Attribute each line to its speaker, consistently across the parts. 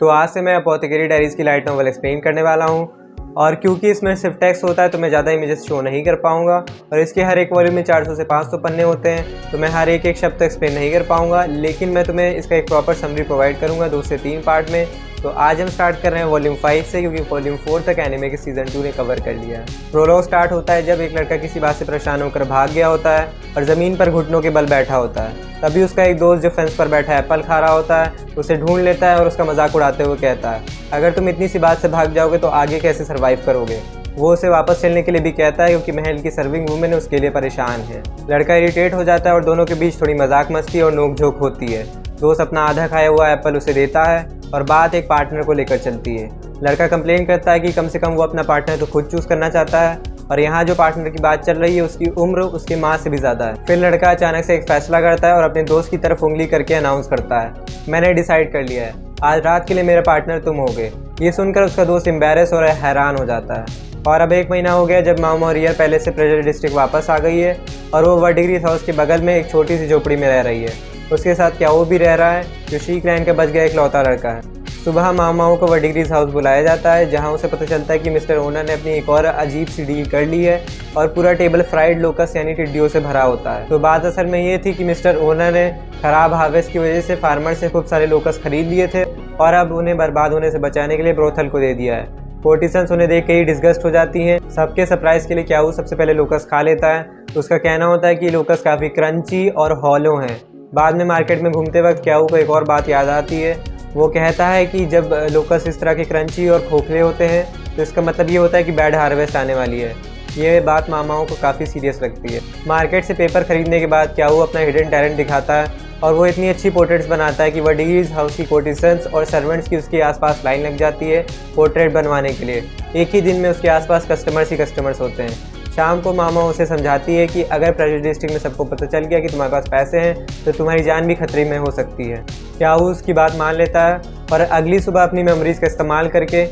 Speaker 1: तो आज से मैं अपोथेकेरी डायरीज़ की लाइट नॉवल एक्सप्लेन करने वाला हूँ और क्योंकि इसमें सिर्फ टेक्स्ट होता है तो मैं ज़्यादा इमेजेस शो नहीं कर पाऊँगा और इसके हर एक वॉल्यूम में 400 से 500 पन्ने होते हैं तो मैं हर एक शब्द तो एक्सप्लेन नहीं कर पाऊँगा, लेकिन मैं तुम्हें इसका एक प्रॉपर समरी प्रोवाइड करूँगा 2 से 3 पार्ट में। तो आज हम स्टार्ट कर रहे हैं वॉल्यूम 5 से, क्योंकि वॉल्यूम 4 तक एनिमे के सीज़न 2 ने कवर कर लिया है। प्रोलॉग स्टार्ट होता है जब एक लड़का किसी बात से परेशान होकर भाग गया होता है और ज़मीन पर घुटनों के बल बैठा होता है। तभी उसका एक दोस्त जो फेंस पर बैठा एप्पल खा रहा होता है उसे ढूंढ लेता है और उसका मजाक उड़ाते हुए कहता है, अगर तुम इतनी सी बात से भाग जाओगे तो आगे कैसे सर्वाइव करोगे। वो उसे वापस चलने के लिए भी कहता है क्योंकि महल की सर्विंग वुमेन उसके लिए परेशान है। लड़का इरिटेट हो जाता है और दोनों के बीच थोड़ी मजाक मस्ती और नोक-झोंक होती है। दोस्त अपना आधा खाया हुआ एप्पल उसे देता है और बात एक पार्टनर को लेकर चलती है। लड़का कंप्लेन करता है कि कम से कम वो अपना पार्टनर तो खुद चूज़ करना चाहता है और यहाँ जो पार्टनर की बात चल रही है उसकी उम्र उसकी माँ से भी ज़्यादा है। फिर लड़का अचानक से एक फैसला करता है और अपने दोस्त की तरफ उंगली करके अनाउंस करता है, मैंने डिसाइड कर लिया है, आज रात के लिए मेरा पार्टनर तुम होगे। ये सुनकर उसका दोस्त एम्बैरेस और हैरान हो जाता है। और अब 1 महीना हो गया जब मामा और रियर पहले से प्रेजर डिस्ट्रिक्ट वापस आ गई है और वो वर्डिग्रीज हाउस के बगल में एक छोटी सी झोपड़ी में रह रही है। उसके साथ क्या वो भी रह रहा है जो शीक लैंड का बच गया इकलौता लड़का है। सुबह मामाओं को वर्डिग्रीज हाउस बुलाया जाता है जहां उसे पता चलता है कि मिस्टर ओनर ने अपनी एक और अजीब सी डील कर ली है और पूरा टेबल फ्राइड लोकस यानी टिड्डियों से भरा होता है। तो बात असल में ये थी कि मिस्टर ओनर ने खराब हार्वेस्ट की वजह से फार्मर से खूब सारे लोकस खरीद लिए थे और अब उन्हें बर्बाद होने से बचाने के लिए ब्रोथल को दे दिया है। कोर्टिसंस उन्हें देख के ही डिस्गस्ट हो जाती हैं। सबके सरप्राइज के लिए क्या वो सबसे पहले लोकस खा लेता है। तो उसका कहना होता है कि लोकस काफ़ी क्रंची और हॉलो हैं। बाद में मार्केट में घूमते वक्त क्या को एक और बात याद आती है। वो कहता है कि जब लोकस इस तरह के क्रंची और खोखले होते हैं तो इसका मतलब ये होता है कि बैड हार्वेस्ट आने वाली है। ये बात मामाओं को काफ़ी सीरियस लगती है। मार्केट से पेपर खरीदने के बाद क्या वो अपना हिडन टैलेंट दिखाता है और वो इतनी अच्छी पोर्ट्रेट्स बनाता है कि वर्डिग्रीज हाउस की कोर्टिसंस और सर्वेंट्स की उसके आसपास लाइन लग जाती है पोर्ट्रेट बनवाने के लिए। एक ही दिन में उसके आसपास कस्टमर्स ही कस्टमर्स होते हैं। शाम को मामा उसे समझाती है कि अगर प्रेजर डिस्ट्रिक्ट में सबको पता चल गया कि तुम्हारे पास पैसे हैं तो तुम्हारी जान भी खतरे में हो सकती है। क्या वो उसकी बात मान लेता है और अगली सुबह अपनी मेमोरीज़ का इस्तेमाल करके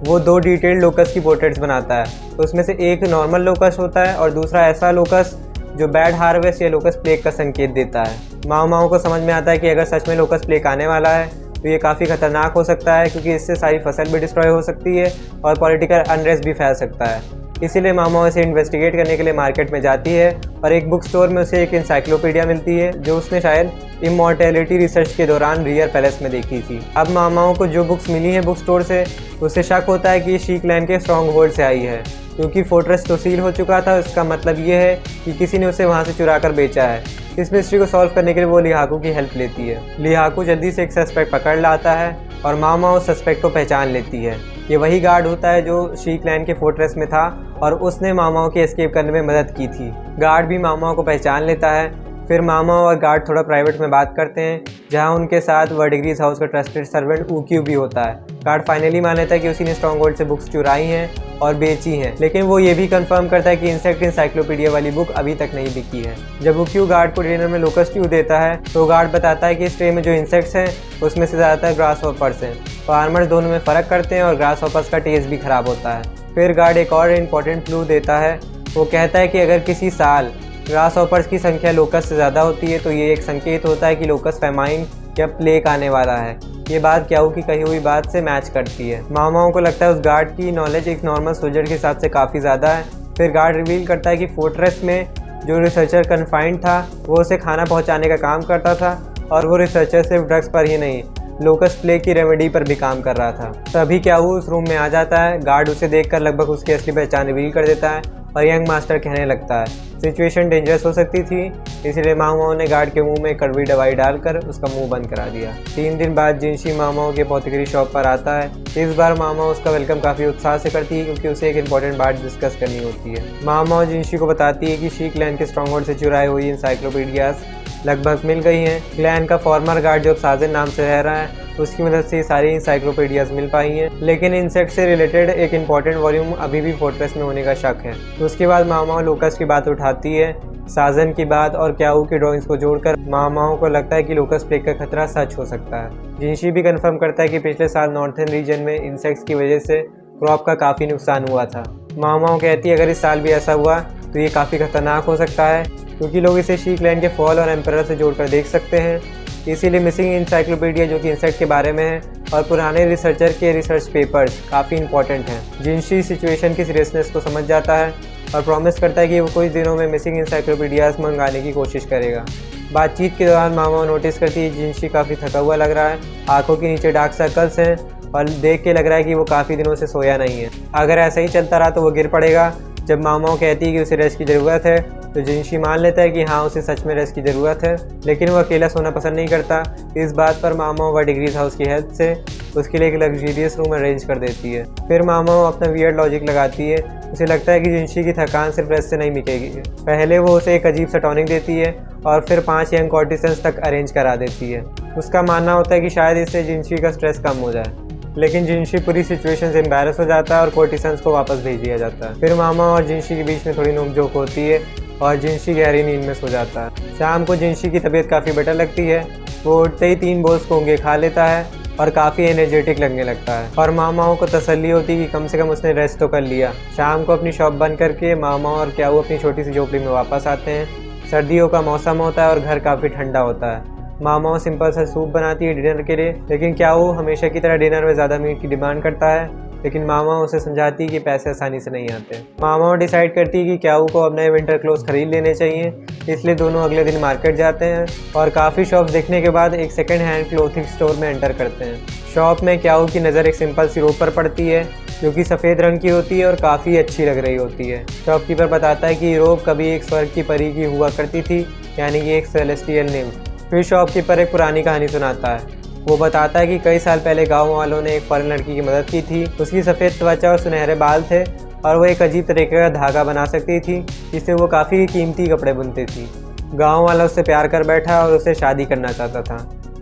Speaker 1: वो 2 डिटेल्ड लोकस की पोर्ट्रेट्स बनाता है। तो उसमें से एक नॉर्मल लोकस होता है और दूसरा ऐसा लोकस जो बैड हार्वेस्ट या लोकस प्लेग का संकेत देता है। माओ को समझ में आता है कि अगर सच में लोकस प्लेग आने वाला है तो ये काफ़ी खतरनाक हो सकता है क्योंकि इससे सारी फसल भी डिस्ट्रॉय हो सकती है और पॉलिटिकल अनरेस्ट भी फैल सकता है। इसीलिए मामा इसे इन्वेस्टिगेट करने के लिए मार्केट में जाती है और एक बुक स्टोर में उसे एक इंसाइक्लोपीडिया मिलती है जो उसने शायद इमॉर्टेलिटी रिसर्च के दौरान रियर पैलेस में देखी थी। अब मामाओं को जो बुक्स मिली हैं बुक स्टोर से उसे शक होता है कि शीक लैंड के स्ट्रॉन्ग होल्ड से आई है। क्योंकि फोर्ट्रेस तो सील हो चुका था, इसका मतलब ये है कि किसी ने उसे वहाँ से चुरा कर बेचा है। इस मिस्ट्री को सॉल्व करने के लिए वो लिहाकू की हेल्प लेती है। लिहाकू जल्दी से एक सस्पेक्ट पकड़ लाता है और मामा उस सस्पेक्ट को पहचान लेती है। ये वही गार्ड होता है जो शीक लैंड के फोर्ट्रेस में था और उसने मामाओं के एस्केप करने में मदद की थी। गार्ड भी मामाओं को पहचान लेता है। फिर मामा और गार्ड थोड़ा प्राइवेट में बात करते हैं जहां उनके साथ वर्डिग्रीज हाउस का ट्रस्टेड सर्वेंट ऊक्यू भी होता है। गार्ड फाइनली मान लेता है कि उसी ने स्ट्रॉन्ग होल्ड से बुक्स चुराई हैं और बेची हैं, लेकिन वो ये भी कंफर्म करता है कि इंसेक्ट इंसाइक्लोपीडिया वाली बुक अभी तक नहीं बिकी है। जब ऊक्यू गार्ड को डिनर में लोकस ट्यू देता है तो गार्ड बताता है कि इस ट्रे में जो इंसेक्ट्स हैं उसमें से ज़्यादातर ग्रास हॉपर्स हैं। फार्मर्स दोनों में फ़र्क करते हैं और ग्रास हॉपर्स का टेस्ट भी ख़राब होता है। फिर गार्ड एक और इम्पॉर्टेंट क्लू देता है। वो कहता है कि अगर किसी साल ग्रास हॉपर्स की संख्या लोकस से ज़्यादा होती है तो ये एक संकेत होता है कि लोकस फेमाइन या प्लेग आने वाला है। ये बात क्या की कही हुई बात से मैच करती है। मामाओं को लगता है उस गार्ड की नॉलेज एक नॉर्मल सोल्जर के हिसाब से काफ़ी ज़्यादा है। फिर गार्ड रिवील करता है कि फोर्ट्रेस में जो रिसर्चर कन्फाइंड था वो उसे खाना पहुँचाने का काम करता था और वो रिसर्चर सिर्फ ड्रग्स पर ही नहीं लोकस प्लेग की रेमेडी पर भी काम कर रहा था। तभी क्या वो उस रूम में आ जाता है। गार्ड उसे देखकर लगभग उसकी असली पहचान रिवील कर देता है और यंग मास्टर कहने लगता है सिचुएशन डेंजरस हो सकती थी, इसलिए मामाओं ने गार्ड के मुंह में कड़वी दवाई डालकर उसका मुंह बंद करा दिया। 3 दिन बाद जिनशी मामाओं के अपोथेकेरी शॉप पर आता है। इस बार मामा उसका वेलकम काफ़ी उत्साह से करती है क्योंकि उसे एक इंपॉर्टेंट बात डिस्कस करनी होती है। मामाओं जिनशी को बताती है कि शीक लैंड के स्ट्रॉन्ग होल्ड से चुराई हुई इंसाइक्लोपीडियाज लगभग मिल गई हैं। क्लैन का फॉर्मर गार्ड जो साजन नाम से रह रहा है उसकी मदद से सारी इंसाइक्लोपीडियाज मिल पाई हैं, लेकिन इंसेक्ट से रिलेटेड एक इंपॉर्टेंट वॉल्यूम अभी भी फोर्ट्रेस में होने का शक है। तो उसके बाद मामाओं लोकस की बात उठाती है, साजन की बात और क्याऊ की ड्राइंग्स को जोड़कर मामाओं को लगता है कि लोकस प्लेग का खतरा सच हो सकता है। जिनशी भी कंफर्म करता है कि पिछले साल नॉर्थर्न रीजन में इंसेक्ट्स की वजह से क्रॉप का काफ़ी नुकसान हुआ था। मामाओं कहती है अगर इस साल भी ऐसा हुआ तो ये काफ़ी खतरनाक हो सकता है क्योंकि लोग इसे शीक लैंड के फॉल और एम्परर से जोड़कर देख सकते हैं। इसीलिए मिसिंग इंसाइक्लोपीडिया जो कि इंसेक्ट के बारे में है और पुराने रिसर्चर के रिसर्च पेपर्स काफ़ी इंपॉर्टेंट हैं। जिनशी सिचुएशन की सीरियसनेस को समझ जाता है और प्रॉमिस करता है कि वो कुछ दिनों में मिसिंग इंसाइक्लोपीडियाज मंगाने की कोशिश करेगा। बातचीत के दौरान मामा नोटिस करती है जिनशी काफ़ी थका हुआ लग रहा है, आंखों के नीचे डार्क सर्कल्स हैं और देख के लग रहा है कि वो काफ़ी दिनों से सोया नहीं है। अगर ऐसा ही चलता रहा तो वो गिर पड़ेगा। जब मामाओ कहती है कि उसे रेस्ट की ज़रूरत है तो जिनशी मान लेता है कि हाँ उसे सच में रेस्ट की ज़रूरत है, लेकिन वो अकेला सोना पसंद नहीं करता। इस बात पर मामाओ व डिग्रीज हाउस की हेल्प से उसके लिए एक लग्जरियस रूम अरेंज कर देती है। फिर मामाओ अपना वियर्ड लॉजिक लगाती है। उसे लगता है कि जिनशी की थकान सिर्फ रेस्ट से नहीं मिटेगी। पहले वो उसे एक अजीब सा टॉनिक देती है और फिर 5 यंग कॉर्टिसन्स तक अरेंज करा देती है। उसका मानना होता है कि शायद इससे जिनशी का स्ट्रेस कम हो जाए, लेकिन जिनशी पूरी सिचुएशन से एम्बैरस हो जाता है और कोर्टिसन्स को वापस भेज दिया जाता है। फिर मामा और जिनशी के बीच में थोड़ी नोकझोंक होती है और जिनशी गहरी नींद में सो जाता है। शाम को जिनशी की तबीयत काफ़ी बेटर लगती है। वो उठते ही 3 बोल्स कोंगे खा लेता है और काफ़ी एनर्जेटिक लगने लगता है और मामाओं को तसल्ली होती है कि कम से कम उसने रेस्ट तो कर लिया। शाम को अपनी शॉप बंद करके मामा और क्याऊ अपनी छोटी सी झोपड़ी में वापस आते हैं। सर्दियों का मौसम होता है और घर काफ़ी ठंडा होता है। मामाओं सिंपल सा सूप बनाती है डिनर के लिए, लेकिन क्याऊ हमेशा की तरह डिनर में ज़्यादा मीट की डिमांड करता है, लेकिन मामा उसे समझाती है कि पैसे आसानी से नहीं आते। मामा डिसाइड करती है कि क्याऊ को अब नए विंटर क्लोथ्स खरीद लेने चाहिए, इसलिए दोनों अगले दिन मार्केट जाते हैं और काफ़ी शॉप्स देखने के बाद एक सेकेंड हैंड क्लोथिंग स्टोर में एंटर करते हैं। शॉप में क्याऊ की नज़र एक सिंपल सी रोब पर पड़ती है जो कि सफ़ेद रंग की होती है और काफ़ी अच्छी लग रही होती है। शॉपकीपर बताता है कि ये रोब कभी एक स्वर्ग की परी की हुआ करती थी, यानी कि एक सेलेस्टियल निम्फ। फिर शॉपकीपर एक पुरानी कहानी सुनाता है। वो बताता है कि कई साल पहले गांव वालों ने एक फॉरेन लड़की की मदद की थी। उसकी सफ़ेद त्वचा और सुनहरे बाल थे और वो एक अजीब तरीके का धागा बना सकती थी जिससे वो काफ़ी कीमती कपड़े बुनती थी। गांव वाला उससे प्यार कर बैठा और उससे शादी करना चाहता था।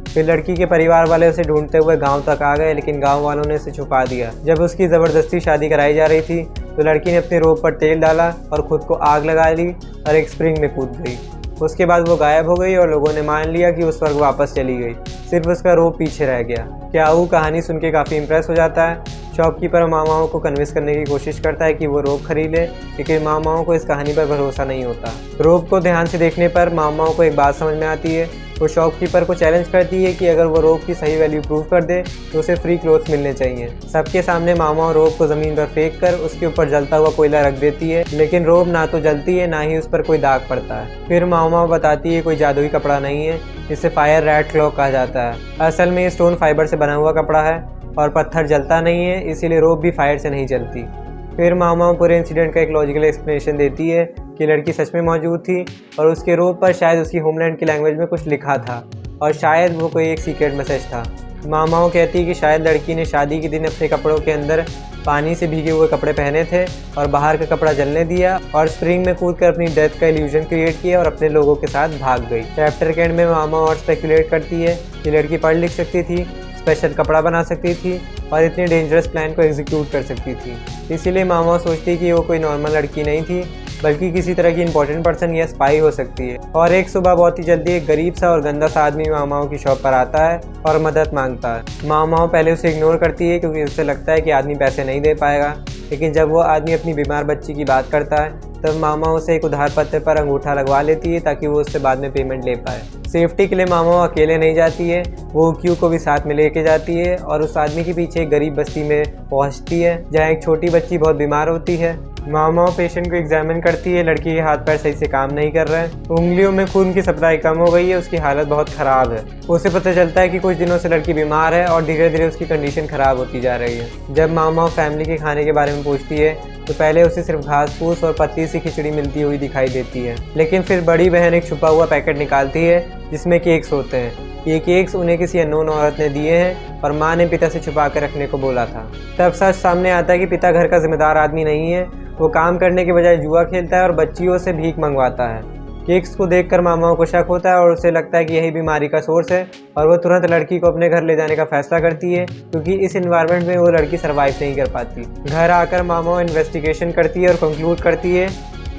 Speaker 1: फिर लड़की के परिवार वाले उसे ढूंढते हुए गांव तक आ गए, लेकिन गांव वालों ने उसे छुपा दिया। जब उसकी ज़बरदस्ती शादी कराई जा रही थी तो लड़की ने अपने रोब पर तेल डाला और ख़ुद को आग लगा ली और एक स्प्रिंग में कूद गई। उसके बाद वो गायब हो गई और लोगों ने मान लिया कि उस स्वर्ग वापस चली गई। सिर्फ उसका रोब पीछे रह गया। क्याऊ कहानी सुन के काफ़ी इम्प्रेस हो जाता है। शॉपकीपर मामाओं को कन्विंस करने की कोशिश करता है कि वो रोब खरीद ले, लेकिन मामाओं को इस कहानी पर भरोसा नहीं होता। रोब को ध्यान से देखने पर मामाओं को एक बात समझ में आती है। वो शॉपकीपर को चैलेंज करती है कि अगर वो रोब की सही वैल्यू प्रूव कर दे तो उसे फ्री क्लोथ्स मिलने चाहिए। सबके सामने मामाओं रोब को ज़मीन पर फेंक कर उसके ऊपर जलता हुआ कोयला रख देती है, लेकिन रोब ना तो जलती है ना ही उस पर कोई दाग पड़ता है। फिर मामाओं बताती है कोई जादुई कपड़ा नहीं है, जिसे फायर रैट क्लॉक कहा जाता है। असल में ये स्टोन फाइबर से बना हुआ कपड़ा है और पत्थर जलता नहीं है, इसीलिए रोब भी फायर से नहीं जलती। फिर मामा पूरे इंसिडेंट का एक लॉजिकल एक्सप्लेनेशन देती है कि लड़की सच में मौजूद थी और उसके रोब पर शायद उसकी होमलैंड की लैंग्वेज में कुछ लिखा था और शायद वो कोई एक सीक्रेट मैसेज था। मामाओं कहती है कि शायद लड़की ने शादी के दिन अपने कपड़ों के अंदर पानी से भीगे हुए कपड़े पहने थे और बाहर का कपड़ा जलने दिया और स्प्रिंग में कूदकर अपनी डेथ का इल्यूजन क्रिएट किया और अपने लोगों के साथ भाग गई। चैप्टर के एंड में मामा और स्पेकुलेट करती है कि लड़की पढ़ लिख सकती थी, स्पेशल कपड़ा बना सकती थी और इतने डेंजरस प्लान को एग्जीक्यूट कर सकती थी। इसीलिए मामा सोचती कि वो कोई नॉर्मल लड़की नहीं थी, बल्कि किसी तरह की इंपॉर्टेंट पर्सन या स्पाई हो सकती है। और एक सुबह बहुत ही जल्दी एक गरीब सा और गंदा सा आदमी मामाओं की शॉप पर आता है और मदद मांगता है। मामाओं पहले उसे इग्नोर करती है क्योंकि उसे लगता है कि आदमी पैसे नहीं दे पाएगा, लेकिन जब वो आदमी अपनी बीमार बच्ची की बात करता है तब मामा उसे एक उधार पत्र पर अंगूठा लगवा लेती है ताकि वो उससे बाद में पेमेंट ले पाए। सेफ्टी के लिए मामा अकेले नहीं जाती है, वो क्यू को भी साथ में लेके जाती है और उस आदमी के पीछे एक गरीब बस्ती में पहुंचती है जहां एक छोटी बच्ची बहुत बीमार होती है। मामा पेशेंट को एग्जामिन करती है। लड़की के हाथ पैर सही से काम नहीं कर रहे हैं, उंगलियों में खून की सप्लाई कम हो गई है, उसकी हालत बहुत ख़राब है। उसे पता चलता है कि कुछ दिनों से लड़की बीमार है और धीरे धीरे उसकी कंडीशन ख़राब होती जा रही है। जब मामा फैमिली के खाने के बारे में पूछती है तो पहले उसे सिर्फ घास फूस और पतली सी खिचड़ी मिलती हुई दिखाई देती है, लेकिन फिर बड़ी बहन एक छुपा हुआ पैकेट निकालती है जिसमें केक्स होते हैं। ये केक्स उन्हें किसी अननोन औरत ने दिए हैं और माँ ने पिता से छुपा कर रखने को बोला था। तब सच सामने आता है कि पिता घर का जिम्मेदार आदमी नहीं है, वो काम करने के बजाय जुआ खेलता है और बच्चियों से भीख मंगवाता है। केक्स को देखकर मामाओं को शक होता है और उसे लगता है कि यही बीमारी का सोर्स है और वो तुरंत लड़की को अपने घर ले जाने का फैसला करती है क्योंकि इस एनवायरनमेंट में वो लड़की सर्वाइव नहीं कर पाती। घर आकर मामाओं इन्वेस्टिगेशन करती है और कंक्लूड करती है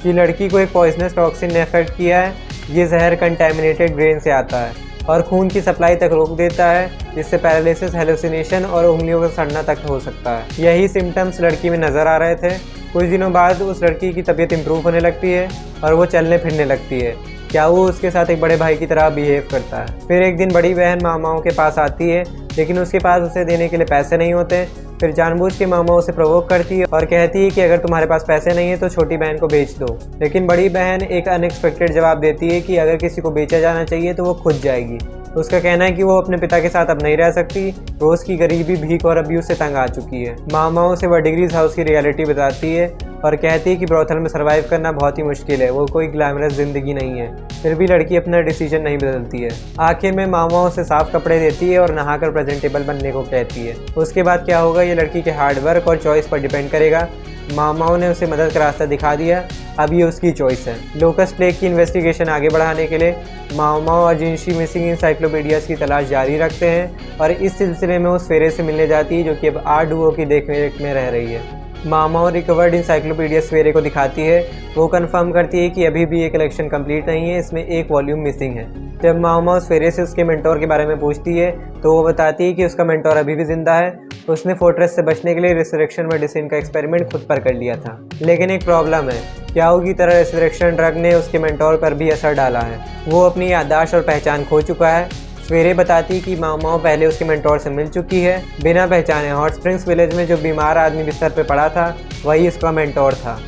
Speaker 1: कि लड़की को एक पॉइजनस टॉक्सिन ने अफेक्ट किया है। ये जहर कंटेमिनेटेड ग्रेन से आता है और खून की सप्लाई तक रोक देता है, जिससे पैरालिसिस, हेलुसिनेशन और उंगलियों का सड़ना तक हो सकता है। यही सिम्टम्स लड़की में नज़र आ रहे थे। कुछ दिनों बाद उस लड़की की तबीयत इम्प्रूव होने लगती है और वो चलने फिरने लगती है। क्या वो उसके साथ एक बड़े भाई की तरह बिहेव करता है। फिर एक दिन बड़ी बहन मामाओं के पास आती है, लेकिन उसके पास उसे देने के लिए पैसे नहीं होते। फिर जानबूझ के मामा उसे प्रोवोक करती है और कहती है कि अगर तुम्हारे पास पैसे नहीं है तो छोटी बहन को बेच दो। लेकिन बड़ी बहन एक अनएक्सपेक्टेड जवाब देती है कि अगर किसी को बेचा जाना चाहिए तो वो खुद जाएगी। उसका कहना है कि वो अपने पिता के साथ अब नहीं रह सकती, रोज की गरीबी, भीख और अब्यूज से तंग आ चुकी है। मामा उसे वर्डिग्रीज हाउस की रियलिटी बताती है और कहती है कि ब्रोथल में सर्वाइव करना बहुत ही मुश्किल है, वो कोई ग्लैमरस जिंदगी नहीं है। फिर भी लड़की अपना डिसीजन नहीं बदलती है। आखिर में मामा उसे साफ कपड़े देती है और नहाकर प्रेजेंटेबल बनने को कहती है। उसके बाद क्या होगा ये लड़की के हार्डवर्क और चॉइस पर डिपेंड करेगा। मामाओं ने उसे मदद का रास्ता दिखा दिया, अब ये उसकी चॉइस है। लोकस प्लेग की इन्वेस्टिगेशन आगे बढ़ाने के लिए माओमाओ और जिनशी मिसिंग इंसाइक्लोपीडियाज की तलाश जारी रखते हैं और इस सिलसिले में उस फेरे से मिलने जाती है जो कि अब आर-डुओ की देखरेख में रह रही है। मामाओ रिकवर्ड इंसाइक्लोपीडिया सवेरे को दिखाती है। वो कंफर्म करती है कि अभी भी ये कलेक्शन कंप्लीट नहीं है, इसमें एक वॉल्यूम मिसिंग है। जब मामाओ सवेरे से उसके मेंटोर के बारे में पूछती है तो वो बताती है कि उसका मेंटोर अभी भी जिंदा है। उसने फोर्ट्रेस से बचने के लिए रिसरेक्शन मेडिसिन का एक्सपेरिमेंट खुद पर कर लिया था, लेकिन एक प्रॉब्लम है। क्याओ की तरह रिसरेक्शन ड्रग ने उसके मेंटोर पर भी असर डाला है। वो अपनी याददाश्त और पहचान खो चुका है। सवेरे बताती कि मामाओ पहले उसके मेंटोर से मिल चुकी है बिना पहचाने। हॉट स्प्रिंग्स विलेज में जो बीमार आदमी बिस्तर पे पड़ा था वही उसका मेंटोर था।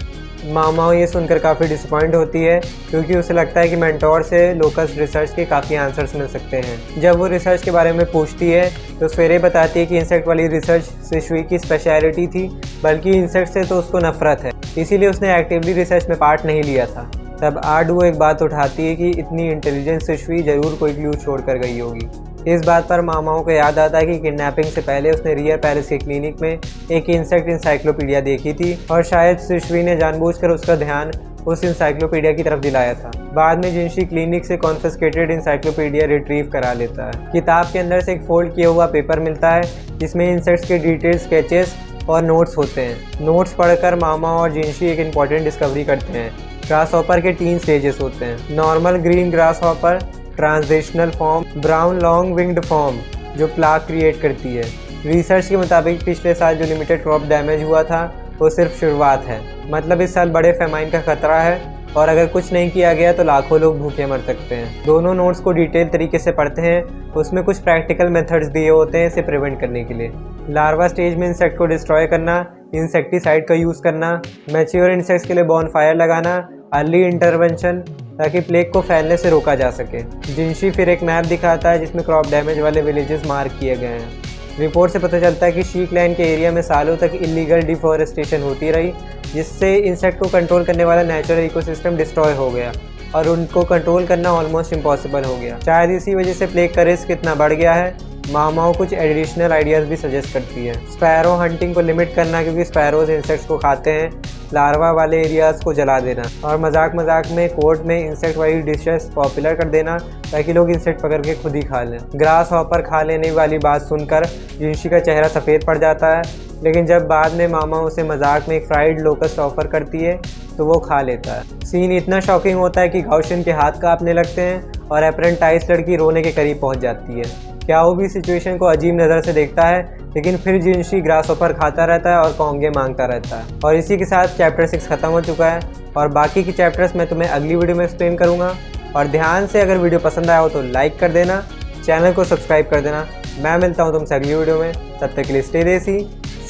Speaker 1: मामाओ ये सुनकर काफ़ी डिसअपॉइंट होती है क्योंकि उसे लगता है कि मेंटोर से लोकस रिसर्च के काफ़ी आंसर्स मिल सकते हैं। जब वो रिसर्च के बारे में पूछती है तो सवेरे बताती है कि इंसेक्ट वाली रिसर्च सिशुई की स्पेशलिटी थी, बल्कि इंसेक्ट से तो उसको नफरत है, इसीलिए उसने एक्टिवली रिसर्च में पार्ट नहीं लिया था। तब आर-डुओ एक बात उठाती है कि इतनी इंटेलिजेंट सिशुई जरूर कोई क्लू छोड़ कर गई होगी। इस बात पर मामाओं को याद आता है कि किडनैपिंग से पहले उसने रियर पेरिस के क्लिनिक में एक इंसेक्ट इंसाइक्लोपीडिया देखी थी और शायद सिशुई ने जानबूझकर उसका ध्यान उस इंसाइक्लोपीडिया की तरफ दिलाया था। बाद में जिनशी क्लिनिक से कॉन्फिस्केटेड इंसाइक्लोपीडिया रिट्रीव करा लेता है। किताब के अंदर से एक फोल्ड किया हुआ पेपर मिलता है जिसमें इंसेक्ट्स के डिटेल स्केचेस और नोट्स होते हैं। नोट्स पढ़कर मामा और जिनशी एक इम्पॉर्टेंट डिस्कवरी करते हैं। ग्रास हॉपर के 3 स्टेजेस होते हैं। Normal green grass hopper, transitional form, brown long winged form जो प्लाग क्रिएट करती है। रिसर्च के मुताबिक पिछले साल जो लिमिटेड क्रॉप डैमेज हुआ था वो सिर्फ शुरुआत है, मतलब इस साल बड़े फेमाइन का खतरा है और अगर कुछ नहीं किया गया तो लाखों लोग भूखे मर सकते हैं। दोनों नोट्स को डिटेल तरीके से पढ़ते हैं, उसमें कुछ प्रैक्टिकल मेथड्स दिए होते हैं इसे प्रिवेंट करने के लिए। लार्वा स्टेज में इंसेक्ट को डिस्ट्रॉय करना, इंसेक्टिसाइड का यूज़ करना, मैच्योर इंसेक्ट्स के लिए बॉनफायर लगाना, अर्ली इंटरवेंशन ताकि प्लेग को फैलने से रोका जा सके। जिनशी फिर एक मैप दिखाता है जिसमें क्रॉप डैमेज वाले विलेजेस मार्क किए गए हैं। रिपोर्ट से पता चलता है कि शीक लैंड के एरिया में सालों तक इलीगल डिफॉरेस्टेशन होती रही, जिससे इंसेक्ट को कंट्रोल करने वाला नेचुरल इकोसिस्टम डिस्ट्रॉय हो गया और उनको कंट्रोल करना ऑलमोस्ट इम्पॉसिबल हो गया। शायद इसी वजह से प्लेग का रिस्क इतना बढ़ गया है। मामाओ कुछ एडिशनल आइडियाज़ भी सजेस्ट करती है। स्पैरो हंटिंग को लिमिट करना क्योंकि स्पैरोज इंसेक्ट्स को खाते हैं, लार्वा वाले एरियाज़ को जला देना और मजाक मजाक में कोर्ट में इंसेक्ट वाली डिशेस पॉपुलर कर देना ताकि लोग इंसेक्ट पकड़ के खुद ही खा लें। ग्रास हॉपर खा लेने वाली बात सुनकर जिनशी का चेहरा सफ़ेद पड़ जाता है, लेकिन जब बाद में मामा उसे मजाक में एक फ्राइड लोकस्ट ऑफर करती है तो वो खा लेता है। सीन इतना शॉकिंग होता है कि गाउशिन के हाथ कांपने लगते हैं और अप्रेंटाइज लड़की रोने के करीब पहुंच जाती है। क्या वो भी सिचुएशन को अजीब नज़र से देखता है, लेकिन फिर जिनशी ग्रास हॉपर खाता रहता है और कॉन्गे मांगता रहता है। और इसी के साथ चैप्टर 6 ख़त्म हो चुका है और बाकी की चैप्टर्स मैं तुम्हें अगली वीडियो में एक्सप्लेन करूँगा। और ध्यान से अगर वीडियो पसंद आया हो तो लाइक कर देना, चैनल को सब्सक्राइब कर देना। मैं मिलता हूँ तुमसे अगली वीडियो में, तब तक के लिए स्टे देसी,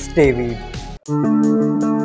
Speaker 1: स्टे वीड।